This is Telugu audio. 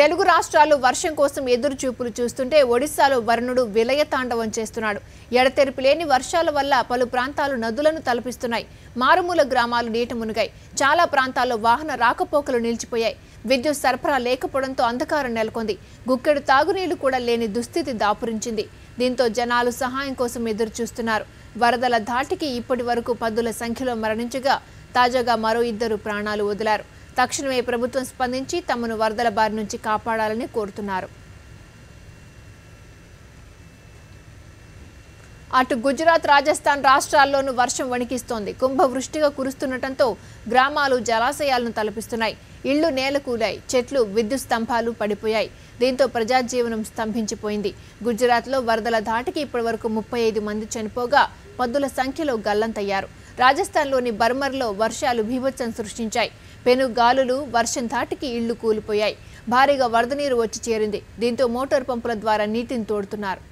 తెలుగు రాష్ట్రాలు వర్షం కోసం ఎదురు చూపులు చూస్తుంటే ఒడిశాలో వరుణుడు విలయ తాండవం చేస్తున్నాడు. ఎడతెరిపి లేని వర్షాల వల్ల పలు ప్రాంతాలు నదులను తలపిస్తున్నాయి. మారుమూల గ్రామాలు నీట మునిగాయి. చాలా ప్రాంతాల్లో వాహన రాకపోకలు నిలిచిపోయాయి. విద్యుత్ సరఫరా లేకపోవడంతో అంధకారం నెలకొంది. గుక్కెడు తాగునీళ్లు కూడా లేని దుస్థితి దాపురించింది. దీంతో జనాలు సహాయం కోసం ఎదురు చూస్తున్నారు. వరదల ధాటికి ఇప్పటి వరకు 10ల సంఖ్యలో మరణించగా తాజాగా మరో 2 ప్రాణాలు వదిలారు. తక్షణమే ప్రభుత్వం స్పందించి తమను వరదల బారి నుంచి కాపాడాలని కోరుతున్నారు. అటు గుజరాత్, రాజస్థాన్ రాష్ట్రాల్లోనూ వర్షం వణికిస్తోంది. కుంభవృష్టిగా కురుస్తుండటంతో గ్రామాలు జలాశయాలను తలపిస్తున్నాయి. ఇళ్లు నేలకూలాయి. చెట్లు, విద్యుత్ స్తంభాలు పడిపోయాయి. దీంతో ప్రజాజీవనం స్తంభించిపోయింది. గుజరాత్లో వరదల ధాటికి ఇప్పటివరకు 35 మంది చనిపోగా 10ల సంఖ్యలో గల్లంతయ్యారు. రాజస్థాన్లోని బర్మర్లో వర్షాలు బీభత్సం సృష్టించాయి. పెనుగాలులు, వర్షం ధాటికి ఇళ్లు కూలిపోయాయి. భారీగా వరద నీరు వచ్చి చేరింది. దీంతో మోటార్ పంపుల ద్వారా నీటిని తోడుతున్నారు.